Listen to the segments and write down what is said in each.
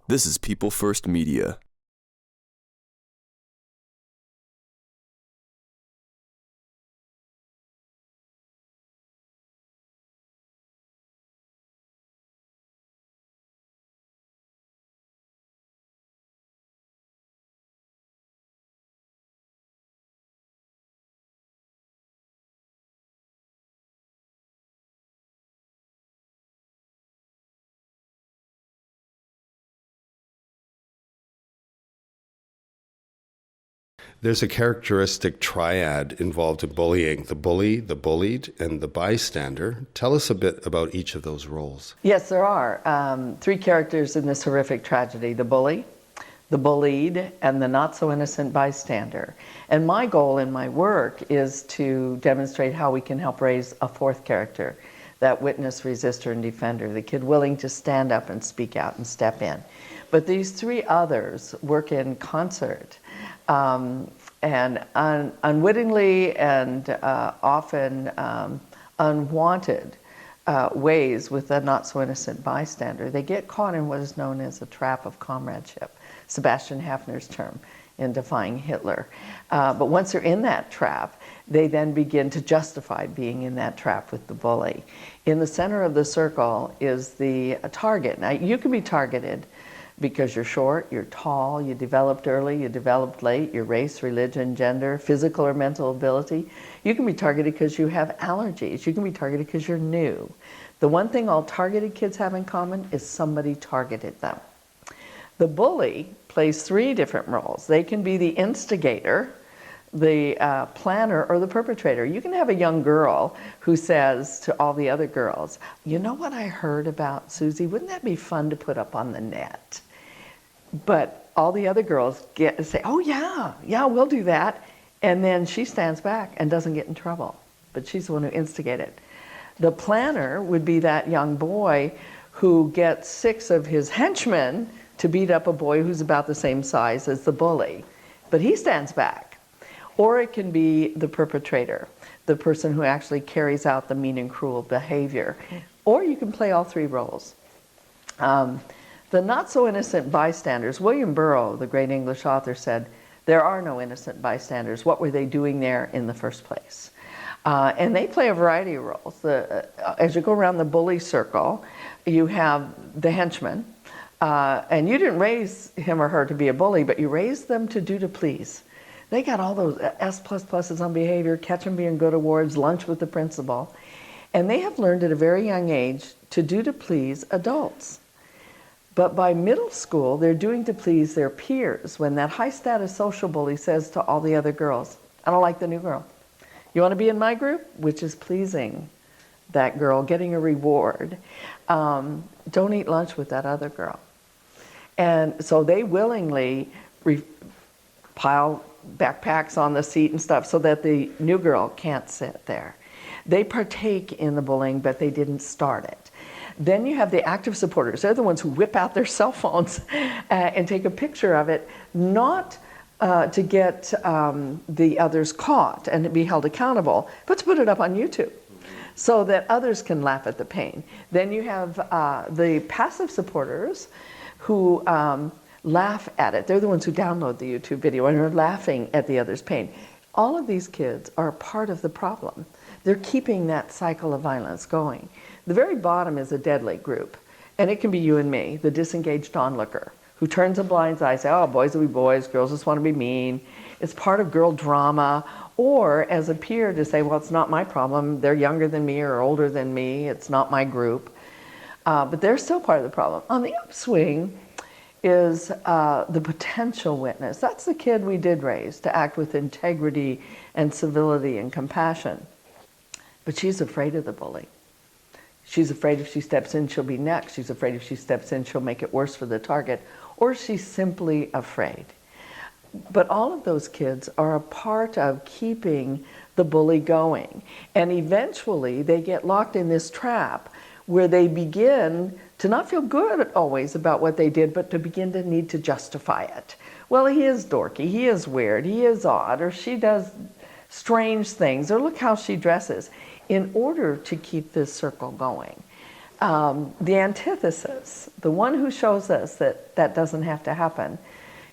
This is People First Media. There's a characteristic triad involved in bullying: the bully, the bullied, and the bystander. Tell us a bit about each of those roles. Yes, there are. Three characters in this horrific tragedy: the bully, the bullied, and the not-so-innocent bystander. And my goal in my work is to demonstrate how we can help raise a fourth character, that witness, resistor, and defender, the kid willing to stand up and speak out and step in. But these three others work in concert. And unwittingly and often unwanted ways with a not-so-innocent bystander, they get caught in what is known as a trap of comradeship, Sebastian Haffner's term in defying Hitler. But once they're in that trap, they then begin to justify being in that trap with the bully. In the center of the circle is the target. Now, you can be targeted because you're short, you're tall, you developed early, you developed late, your race, religion, gender, physical or mental ability. You can be targeted because you have allergies. You can be targeted because you're new. The one thing all targeted kids have in common is somebody targeted them. The bully plays three different roles. They can be the instigator, the planner, or the perpetrator. You can have a young girl who says to all the other girls, "You know what I heard about Susie? Wouldn't that be fun to put up on the net?" But all the other girls say, "Oh yeah, we'll do that." And then she stands back and doesn't get in trouble. But she's the one who instigated. The planner would be that young boy who gets 6 of his henchmen to beat up a boy who's about the same size as the bully. But he stands back. Or it can be the perpetrator, the person who actually carries out the mean and cruel behavior. Or you can play all three roles. The not-so-innocent bystanders, William Burroughs, the great English author, said, "There are no innocent bystanders. What were they doing there in the first place?" And they play a variety of roles. As you go around the bully circle, you have the henchman. And you didn't raise him or her to be a bully, but you raised them to do to please. They got all those S++s on behavior, catch them being good awards, lunch with the principal. And they have learned at a very young age to do to please adults. But by middle school, they're doing to please their peers when that high-status social bully says to all the other girls, "I don't like the new girl. You want to be in my group?" Which is pleasing that girl, getting a reward. Don't eat lunch with that other girl. And so they willingly pile backpacks on the seat and stuff so that the new girl can't sit there. They partake in the bullying, but they didn't start it. Then you have the active supporters. They're the ones who whip out their cell phones and take a picture of it, not to get the others caught and to be held accountable, but to put it up on YouTube so that others can laugh at the pain. Then you have the passive supporters who laugh at it. They're the ones who download the YouTube video and are laughing at the other's pain. All of these kids are part of the problem. They're keeping that cycle of violence going. The very bottom is a deadly group, and it can be you and me, the disengaged onlooker, who turns a blind eye, say, "Oh, boys will be boys, girls just want to be mean." It's part of girl drama, or as a peer to say, "Well, it's not my problem. They're younger than me or older than me. It's not my group." But they're still part of the problem. On the upswing is the potential witness. That's the kid we did raise to act with integrity and civility and compassion. But she's afraid of the bully. She's afraid if she steps in, she'll be next. She's afraid if she steps in, she'll make it worse for the target. Or she's simply afraid. But all of those kids are a part of keeping the bully going. And eventually they get locked in this trap where they begin to not feel good always about what they did, but to begin to need to justify it. Well, he is dorky, he is weird, he is odd, or she does strange things, or look how she dresses, in order to keep this circle going. The antithesis, the one who shows us that that doesn't have to happen,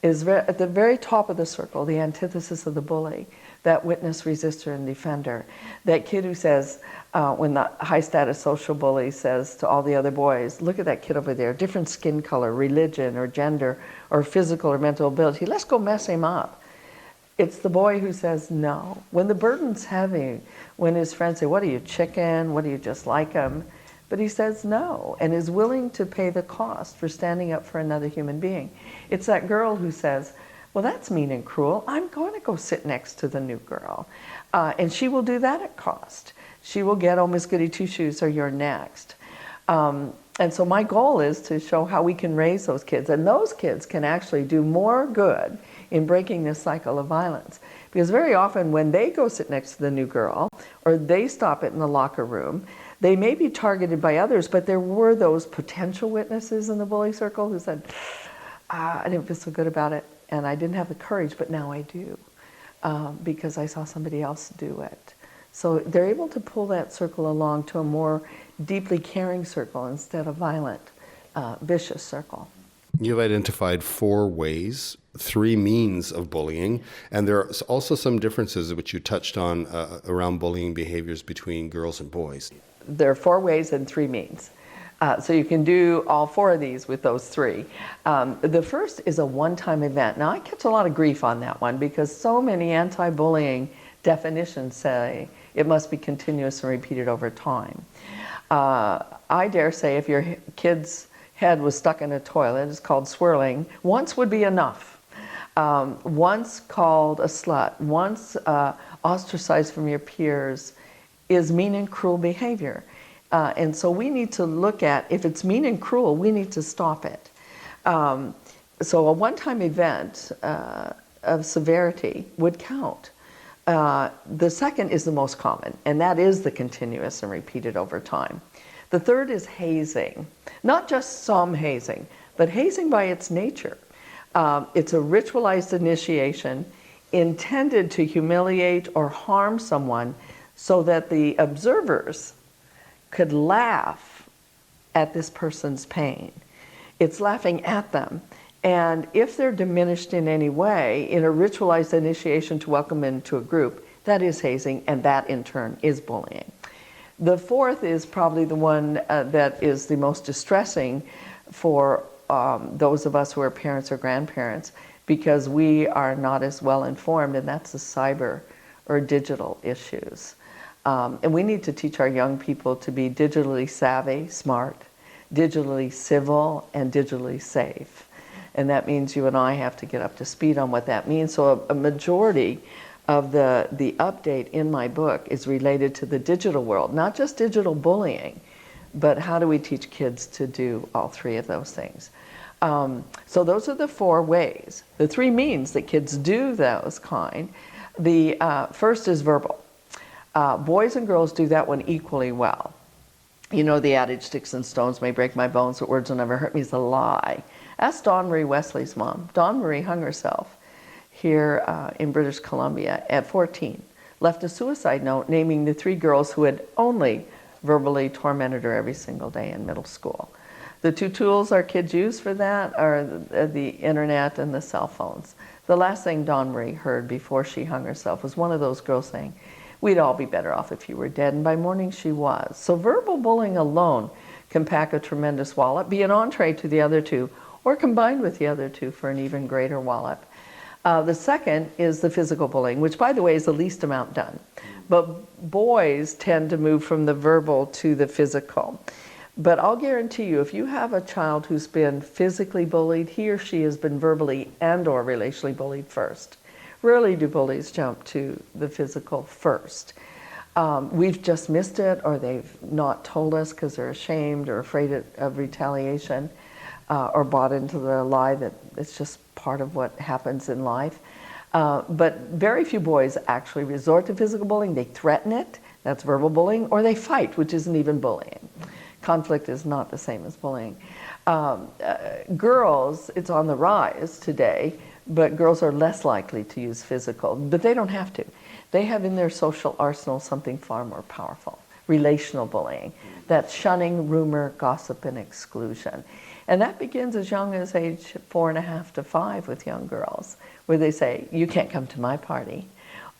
is at the very top of the circle, the antithesis of the bully, that witness, resistor, and defender. That kid who says, when the high-status social bully says to all the other boys, look at that kid over there, different skin color, religion, or gender, or physical or mental ability, let's go mess him up. It's the boy who says no. When the burden's heavy, when his friends say, what are you, chicken? What do you just like him? But he says no, and is willing to pay the cost for standing up for another human being. It's that girl who says, well, that's mean and cruel. I'm going to go sit next to the new girl. And she will do that at cost. She will get, oh, Miss Goody Two-Shoes, or you're next. And so my goal is to show how we can raise those kids. And those kids can actually do more good in breaking this cycle of violence. Because very often when they go sit next to the new girl, or they stop it in the locker room, they may be targeted by others, but there were those potential witnesses in the bully circle who said, I didn't feel so good about it, and I didn't have the courage, but now I do, because I saw somebody else do it. So they're able to pull that circle along to a more deeply caring circle instead of violent, vicious circle. You've identified 4 ways, 3 means of bullying, and there are also some differences which you touched on around bullying behaviors between girls and boys. There are 4 ways and 3 means. So you can do all 4 of these with those 3. The first is a one-time event. Now I catch a lot of grief on that one because so many anti-bullying definitions say it must be continuous and repeated over time. I dare say if your kid's head was stuck in a toilet, it's called swirling, once would be enough. Once called a slut, once ostracized from your peers is mean and cruel behavior. And so we need to look at, if it's mean and cruel, we need to stop it. So a one-time event of severity would count. The second is the most common, and that is the continuous and repeated over time. The third is hazing. Not just some hazing, but hazing by its nature. It's a ritualized initiation intended to humiliate or harm someone so that the observers could laugh at this person's pain. It's laughing at them. And if they're diminished in any way, in a ritualized initiation to welcome into a group, that is hazing, and that in turn is bullying. The fourth is probably the one that is the most distressing for those of us who are parents or grandparents, because we are not as well informed, and that's the cyber or digital issues. And we need to teach our young people to be digitally savvy, smart, digitally civil, and digitally safe. And that means you and I have to get up to speed on what that means. So a majority of the update in my book is related to the digital world, not just digital bullying, but how do we teach kids to do all 3 of those things. So those are the 4 ways. The 3 means that kids do those kind. The first is verbal. Boys and girls do that one equally well. You know the adage, sticks and stones may break my bones, but words will never hurt me, is a lie. Ask Dawn Marie Wesley's mom. Dawn Marie hung herself here in British Columbia at 14, left a suicide note naming the 3 girls who had only verbally tormented her every single day in middle school. The 2 tools our kids use for that are the internet and the cell phones. The last thing Dawn Marie heard before she hung herself was one of those girls saying, we'd all be better off if you were dead, and by morning she was. So verbal bullying alone can pack a tremendous wallop, be an entree to the other 2, or combined with the other 2 for an even greater wallop. The second is the physical bullying, which by the way is the least amount done. But boys tend to move from the verbal to the physical. But I'll guarantee you, if you have a child who's been physically bullied, he or she has been verbally and or relationally bullied first. Rarely do bullies jump to the physical first. We've just missed it, or they've not told us because they're ashamed or afraid of retaliation, or bought into the lie that it's just part of what happens in life. But very few boys actually resort to physical bullying. They threaten it, that's verbal bullying, or they fight, which isn't even bullying. Conflict is not the same as bullying. Girls, it's on the rise today, but girls are less likely to use physical, but they don't have to. They have in their social arsenal something far more powerful, relational bullying. That's shunning, rumor, gossip, and exclusion. And that begins as young as age 4.5 to 5 with young girls, where they say, you can't come to my party,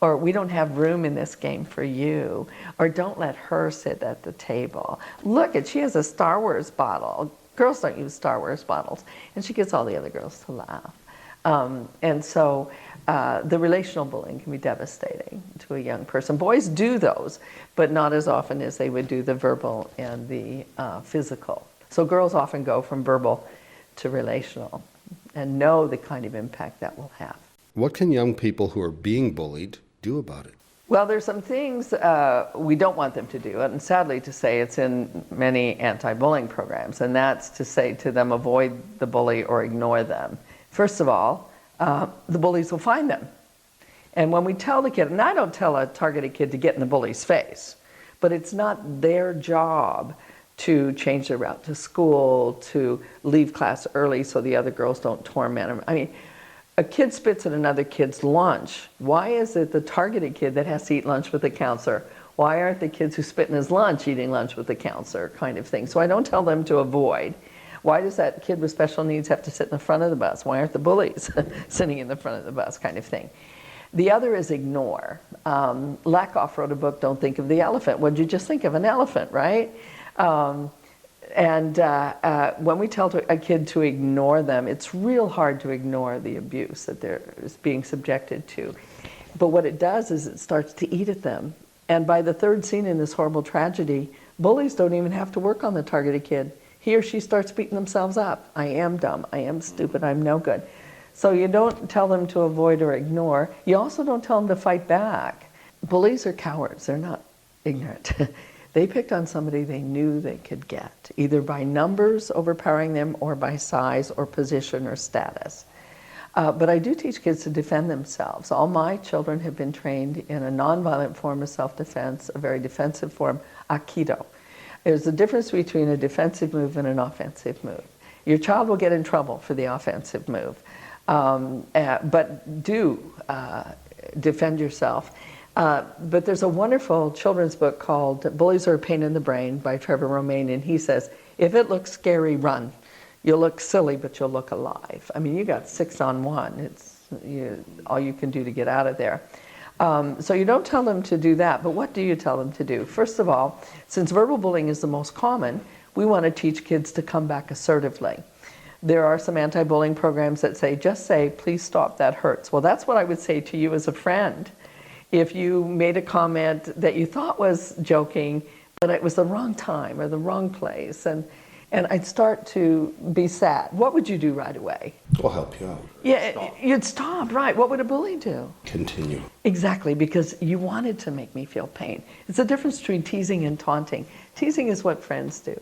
or we don't have room in this game for you, or don't let her sit at the table. Look, she has a Star Wars bottle. Girls don't use Star Wars bottles. And she gets all the other girls to laugh. And so the relational bullying can be devastating to a young person. Boys do those, but not as often as they would do the verbal and the physical. So girls often go from verbal to relational and know the kind of impact that will have. What can young people who are being bullied do about it? Well, there's some things we don't want them to do, and sadly to say it's in many anti-bullying programs, and that's to say to them, avoid the bully or ignore them. First of all, the bullies will find them. And when we tell the kid, and I don't tell a targeted kid to get in the bully's face, but it's not their job to change their route to school, to leave class early so the other girls don't torment them. I mean, a kid spits at another kid's lunch. Why is it the targeted kid that has to eat lunch with the counselor? Why aren't the kids who spit in his lunch eating lunch with the counselor, kind of thing? So I don't tell them to avoid. Why does that kid with special needs have to sit in the front of the bus? Why aren't the bullies sitting in the front of the bus, kind of thing? The other is ignore. Lakoff wrote a book, Don't Think of the Elephant. What'd you just think of? An elephant, right? When we tell a kid to ignore them, it's real hard to ignore the abuse that they're being subjected to. But what it does is it starts to eat at them. And by the third scene in this horrible tragedy, bullies don't even have to work on the targeted kid. He or she starts beating themselves up. I am dumb. I am stupid. I'm no good. So you don't tell them to avoid or ignore. You also don't tell them to fight back. Bullies are cowards. They're not ignorant. They picked on somebody they knew they could get, either by numbers overpowering them or by size or position or status. But I do teach kids to defend themselves. All my children have been trained in a nonviolent form of self-defense, a very defensive form, Aikido. There's a difference between a defensive move and an offensive move. Your child will get in trouble for the offensive move, but do defend yourself. But there's a wonderful children's book called Bullies Are a Pain in the Brain by Trevor Romaine, and he says, if it looks scary, run. You'll look silly, but you'll look alive. I mean, you got 6-on-1. It's all you can do to get out of there. So you don't tell them to do that, but what do you tell them to do? First of all, since verbal bullying is the most common, we want to teach kids to come back assertively. There are some anti-bullying programs that say, just say, please stop, that hurts. Well, that's what I would say to you as a friend. If you made a comment that you thought was joking, but it was the wrong time or the wrong place, and I'd start to be sad, what would you do right away? I'll help you out. Yeah, Stop. You'd stop, right. What would a bully do? Continue. Exactly, because you wanted to make me feel pain. It's the difference between teasing and taunting. Teasing is what friends do.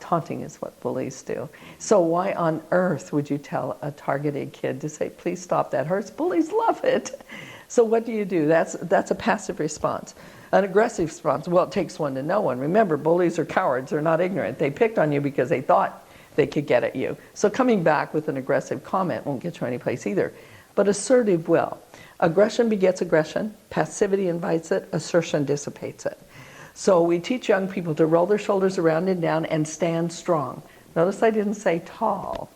Taunting is what bullies do. So why on earth would you tell a targeted kid to say, please stop, that hurts? Bullies love it. So what do? That's a passive response. An aggressive response, well, it takes one to know one. Remember, bullies are cowards. They're not ignorant. They picked on you because they thought they could get at you. So coming back with an aggressive comment won't get you anyplace either. But assertive will. Aggression begets aggression. Passivity invites it. Assertion dissipates it. So we teach young people to roll their shoulders around and down and stand strong. Notice I didn't say tall.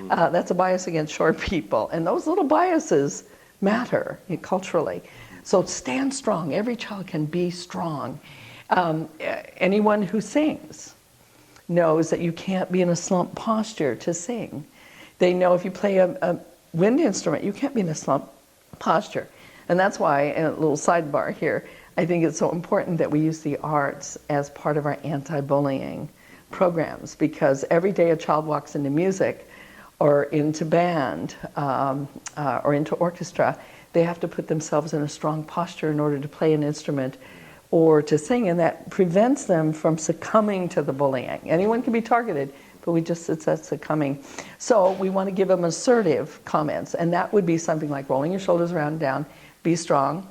That's a bias against short people. And those little biases matter culturally. So stand strong. Every child can be strong. Anyone who sings knows that you can't be in a slump posture to sing. They know if you play a wind instrument, you can't be in a slump posture. And that's why, in a little sidebar here, I think it's so important that we use the arts as part of our anti-bullying programs, because every day a child walks into music or into band or into orchestra, they have to put themselves in a strong posture in order to play an instrument or to sing, and that prevents them from succumbing to the bullying. Anyone can be targeted, but it's that succumbing. So we want to give them assertive comments, and that would be something like rolling your shoulders around and down, be strong,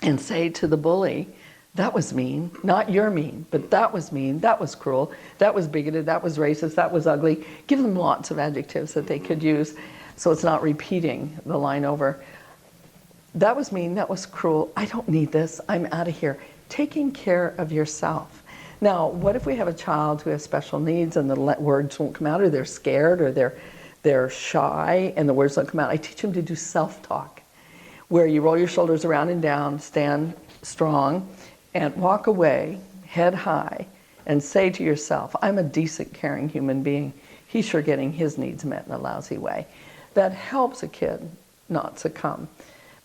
and say to the bully, that was mean, not you're mean, but that was mean, that was cruel, that was bigoted, that was racist, that was ugly. Give them lots of adjectives that they could use so it's not repeating the line over. That was mean, that was cruel, I don't need this, I'm out of here. Taking care of yourself. Now, what if we have a child who has special needs and the words won't come out, or they're scared, or they're shy and the words don't come out? I teach them to do self-talk, where you roll your shoulders around and down, stand strong, and walk away, head high, and say to yourself, I'm a decent, caring human being. He's sure getting his needs met in a lousy way. That helps a kid not succumb,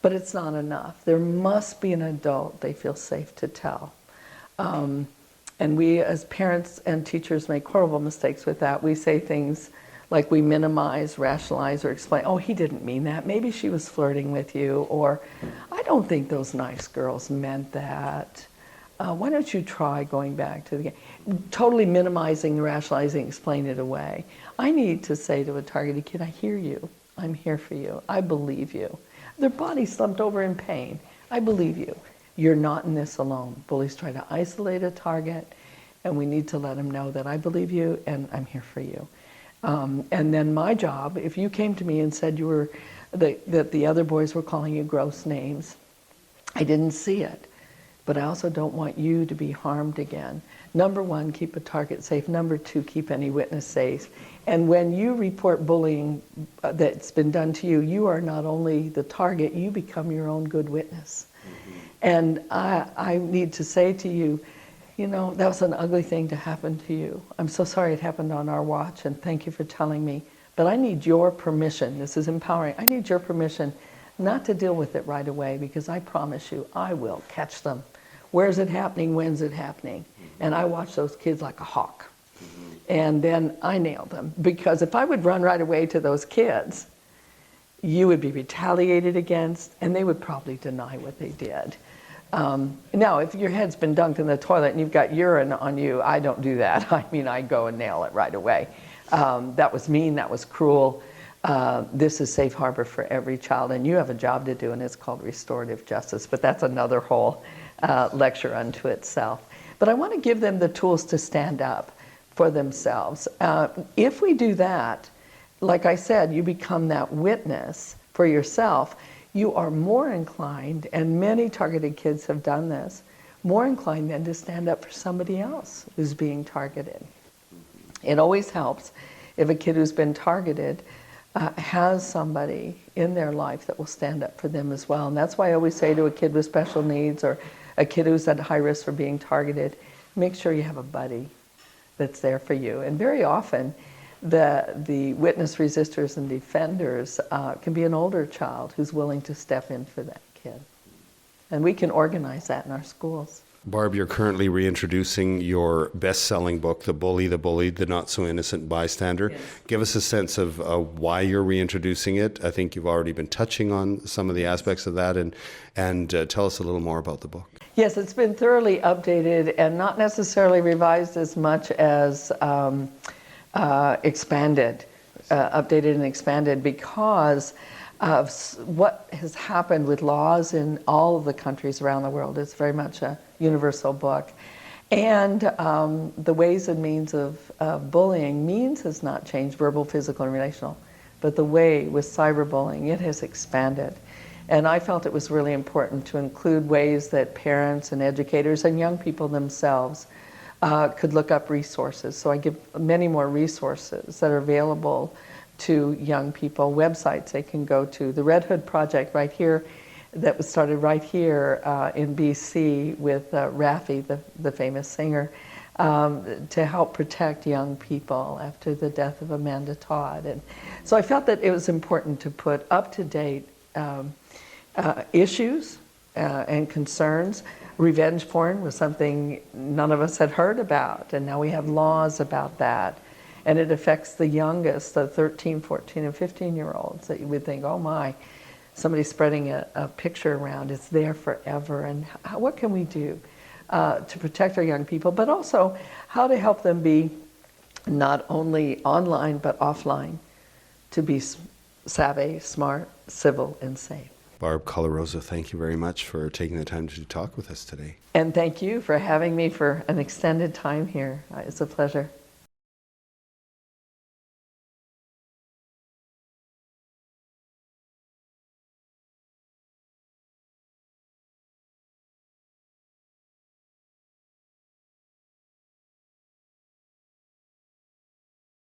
but it's not enough. There must be an adult they feel safe to tell. And we as parents and teachers make horrible mistakes with that. We say things like we minimize, rationalize, or explain, oh, he didn't mean that. Maybe she was flirting with you, or I don't think those nice girls meant that. Why don't you try going back to the game? Totally minimizing, rationalizing, explain it away. I need to say to a targeted kid, I hear you. I'm here for you. I believe you. Their body slumped over in pain. I believe you. You're not in this alone. Bullies try to isolate a target, and we need to let them know that I believe you and I'm here for you. And then my job, if you came to me and said you were that the other boys were calling you gross names, I didn't see it. But I also don't want you to be harmed again. Number one, keep a target safe. Number two, keep any witness safe. And when you report bullying that's been done to you, you are not only the target, you become your own good witness. Mm-hmm. And I need to say to you, you know, that was an ugly thing to happen to you. I'm so sorry it happened on our watch, and thank you for telling me. But I need your permission. This is empowering. I need your permission not to deal with it right away, because I promise you, I will catch them. Where's it happening? When's it happening? And I watch those kids like a hawk. And then I nail them. Because if I would run right away to those kids, you would be retaliated against, and they would probably deny what they did. Now, if your head's been dunked in the toilet and you've got urine on you, I don't do that. I mean, I go and nail it right away. That was mean, that was cruel. This is safe harbor for every child, and you have a job to do, and it's called restorative justice, but that's another whole lecture unto itself. But I want to give them the tools to stand up for themselves. If we do that, like I said, you become that witness for yourself. You are more inclined, and many targeted kids have done this, more inclined then to stand up for somebody else who's being targeted. It always helps if a kid who's been targeted has somebody in their life that will stand up for them as well. And that's why I always say to a kid with special needs or a kid who's at high risk for being targeted, make sure you have a buddy that's there for you. And very often, the witness resistors and defenders can be an older child who's willing to step in for that kid. And we can organize that in our schools. Barb, you're currently reintroducing your best-selling book, The Bully, the Bullied, the Not-So-Innocent Bystander. Yes. Give us a sense of why you're reintroducing it. I think you've already been touching on some of the aspects of that, and tell us a little more about the book. Yes, it's been thoroughly updated and not necessarily revised as much as expanded, updated and expanded, because of what has happened with laws in all of the countries around the world. It's very much a universal book. And the ways and means of bullying, means has not changed, verbal, physical, and relational. But the way with cyberbullying, it has expanded. And I felt it was really important to include ways that parents and educators and young people themselves could look up resources. So I give many more resources that are available to young people, websites they can go to. The Red Hood Project right here, that was started right here in BC with Raffi, the famous singer, to help protect young people after the death of Amanda Todd. And so I felt that it was important to put up-to-date issues and concerns. Revenge porn was something none of us had heard about, and now we have laws about that. And it affects the youngest, the 13, 14, and 15-year-olds that you would think, oh my, somebody's spreading a picture around, it's there forever. And what can we do to protect our young people, but also how to help them be not only online but offline, to be savvy, smart, civil, and safe. Barb Coloroso, thank you very much for taking the time to talk with us today. And thank you for having me for an extended time here. It's a pleasure.